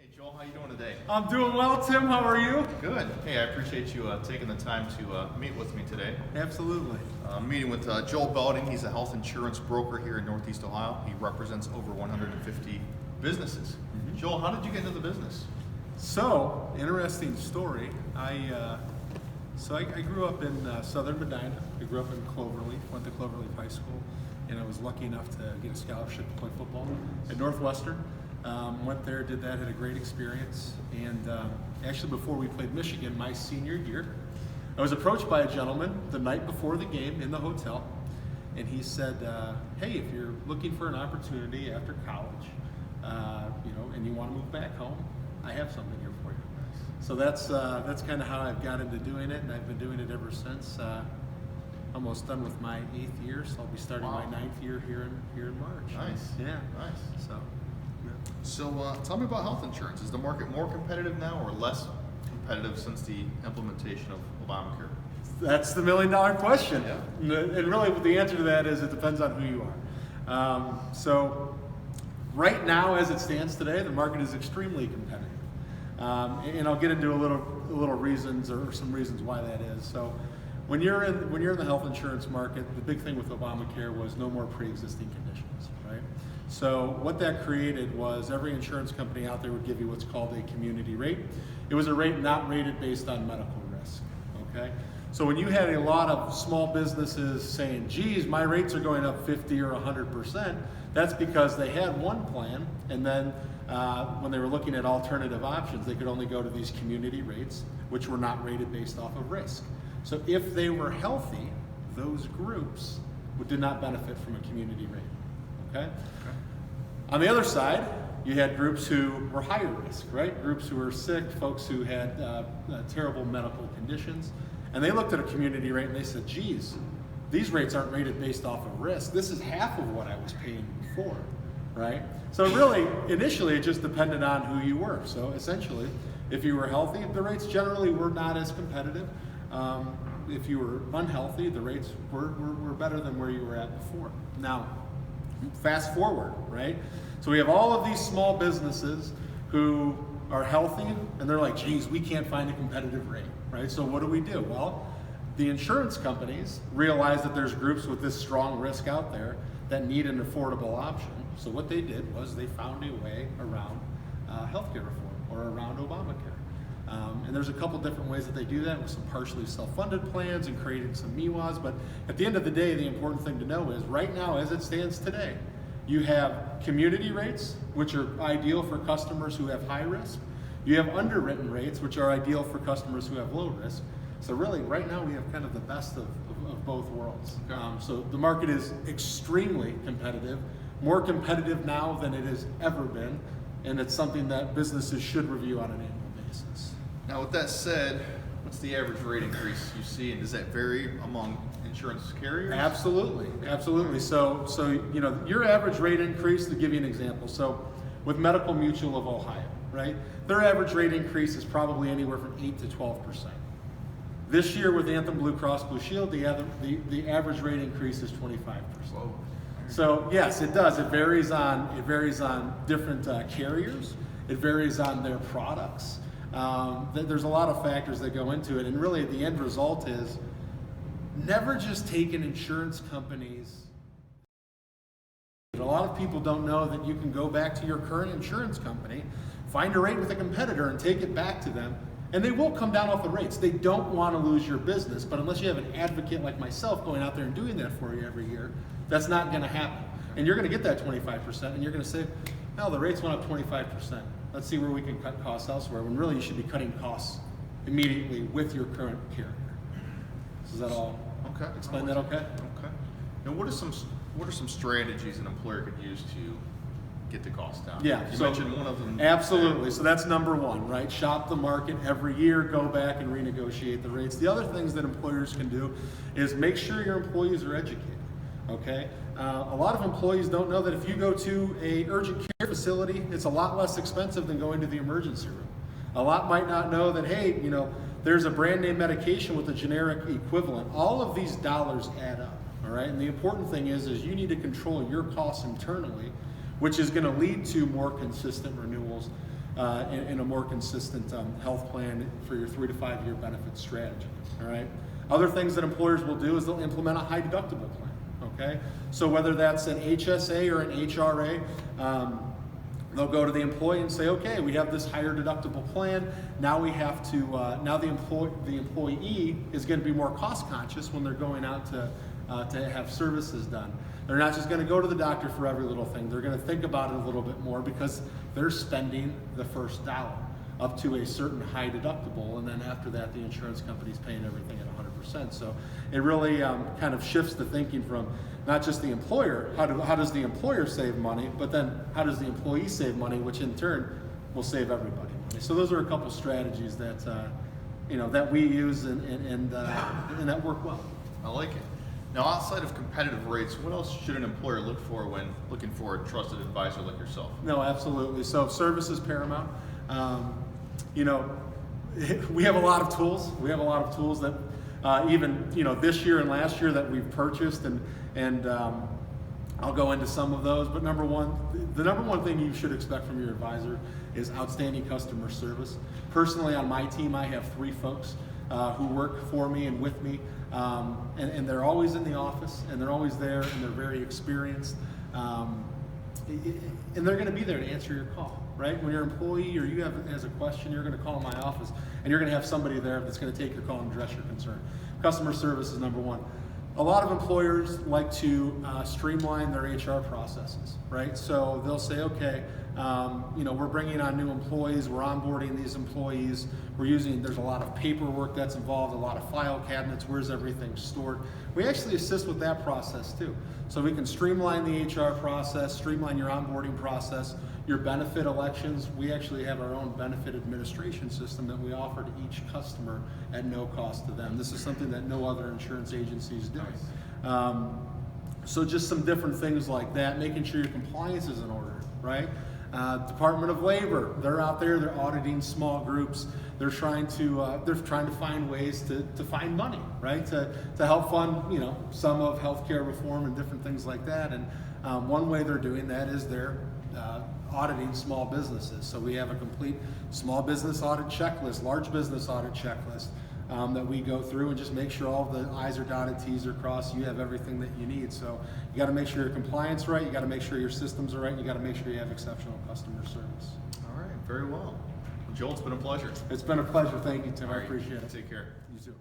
Hey Joel, how you doing today? I'm doing well, Tim. How are you? Good. Hey, I appreciate you taking the time to meet with me today. Absolutely. I'm meeting with Joel Belding. He's a health insurance broker here in Northeast Ohio. He represents over 150 businesses. Joel, how did you get into the business? So, interesting story. I grew up in southern Medina. I grew up in Cloverleaf, went to Cloverleaf High School, and I was lucky enough to get a scholarship to play football at Northwestern. Went there, did that, had a great experience. And actually before we played Michigan, my senior year, I was approached by a gentleman the night before the game in the hotel. And he said, hey, if you're looking for an opportunity after college, and you want to move back home, I have something here for you. So that's kind of how I've got into doing it, and I've been doing it ever since. Almost done with my 8th year, so I'll be starting my 9th year here in March. Nice. Yeah. Nice. So. Yeah. So tell me about health insurance. Is the market more competitive now or less competitive since the implementation of Obamacare? That's the $1 million question. Yeah. And really the answer to that is it depends on who you are. So right now, as it stands today, the market is extremely competitive. And I'll get into a little reasons or some reasons why that is. So when you're in the health insurance market, the big thing with Obamacare was no more pre-existing conditions, right? So what that created was every insurance company out there would give you what's called a community rate. It was a rate not rated based on medical risk, okay? So when you had a lot of small businesses saying, geez, my rates are going up 50 or 100%, that's because they had one plan, and then when they were looking at alternative options, they could only go to these community rates, which were not rated based off of risk. So if they were healthy, those groups did not benefit from a community rate, okay? On the other side, you had groups who were higher risk, right? Groups who were sick, folks who had terrible medical conditions, and they looked at a community rate and they said, geez, these rates aren't rated based off of risk. This is half of what I was paying before, right? So really, initially, it just depended on who you were. So essentially, if you were healthy, the rates generally were not as competitive. If you were unhealthy, the rates were better than where you were at before. Now, fast forward, right? So we have all of these small businesses who are healthy, and they're like, geez, we can't find a competitive rate, right? So what do? Well, the insurance companies realize that there's groups with this strong risk out there that need an affordable option. So what they did was they found a way around healthcare reform or around Obamacare. And there's a couple different ways that they do that with some partially self-funded plans and creating some MIWAs. But at the end of the day, the important thing to know is right now, as it stands today, you have community rates, which are ideal for customers who have high risk. You have underwritten rates, which are ideal for customers who have low risk. So really, right now, we have kind of the best of both worlds. Okay. So the market is extremely competitive, more competitive now than it has ever been, and it's something that businesses should review on an annual basis. Now with that said, what's the average rate increase you see, and does that vary among insurance carriers? Absolutely, absolutely. So your average rate increase, to give you an example, so with Medical Mutual of Ohio, right? Their average rate increase is probably anywhere from 8 to 12%. This year with Anthem Blue Cross Blue Shield, the average rate increase is 25%. Whoa. So yes, it does. It varies on different carriers. It varies on their products. There's a lot of factors that go into it, and really the end result is never just take an insurance company's. A lot of people don't know that you can go back to your current insurance company, find a rate with a competitor, and take it back to them, and they will come down off the rates. They don't want to lose your business, but unless you have an advocate like myself going out there and doing that for you every year, that's not going to happen. And you're going to get that 25%, and you're going to say, no, the rates went up 25%. Let's see where we can cut costs elsewhere, when really you should be cutting costs immediately with your current carrier. Is that all? Okay. Explain that okay? Okay. Now what are some strategies an employer could use to get the cost down? Yeah, You so mentioned one of them. absolutely. So that's number one, right? Shop the market every year, go back and renegotiate the rates. The other things that employers can do is make sure your employees are educated, okay? A lot of employees don't know that if you go to a urgent care facility, it's a lot less expensive than going to the emergency room. A lot might not know that, hey, there's a brand name medication with a generic equivalent. All of these dollars add up, all right? And the important thing is you need to control your costs internally, which is going to lead to more consistent renewals in a more consistent health plan for your 3 to 5 year benefit strategy. All right. Other things that employers will do is they'll implement a high deductible plan. Okay. So whether that's an HSA or an HRA, they'll go to the employee and say, okay, we have this higher deductible plan. Now we have to, now the employee is going to be more cost conscious when they're going out to have services done. They're not just going to go to the doctor for every little thing. They're going to think about it a little bit more because they're spending the first dollar up to a certain high deductible, and then after that, the insurance company's paying everything at 100%. So it really kind of shifts the thinking from not just the employer, how does the employer save money, but then how does the employee save money, which in turn will save everybody money. So those are a couple strategies that that we use and that work well. I like it. Now, outside of competitive rates, what else should an employer look for when looking for a trusted advisor like yourself? No, absolutely. So service is paramount. We have a lot of tools. We have a lot of tools that even this year and last year that we've purchased, and I'll go into some of those. But the number one thing you should expect from your advisor is outstanding customer service. Personally, on my team, I have 3 folks who work for me and with me, and they're always in the office, and they're always there, and they're very experienced, and they're going to be there to answer your call. Right? When you're an employee or you has a question, you're going to call my office, and you're going to have somebody there that's going to take your call and address your concern. Customer service is number one. A lot of employers like to streamline their HR processes, right? So they'll say, okay, we're bringing on new employees, we're onboarding these employees, there's a lot of paperwork that's involved, a lot of file cabinets, where's everything stored? We actually assist with that process too. So we can streamline the HR process, streamline your onboarding process, your benefit elections. We actually have our own benefit administration system that we offer to each customer at no cost to them. This is something that no other insurance agencies do. So just some different things like that, making sure your compliance is in order, right? Department of Labor, they're out there, they're auditing small groups. They're trying to find ways to find money, right? To help fund, some of healthcare reform and different things like that. And one way they're doing that is they're auditing small businesses. So we have a complete small business audit checklist, large business audit checklist that we go through and just make sure all the I's are dotted, T's are crossed, you have everything that you need. So you got to make sure your compliance right, you got to make sure your systems are right, and you got to make sure you have exceptional customer service. All right, very well. Joel, it's been a pleasure. It's been a pleasure. Thank you, Tim. All I right, appreciate it. Take care. You too.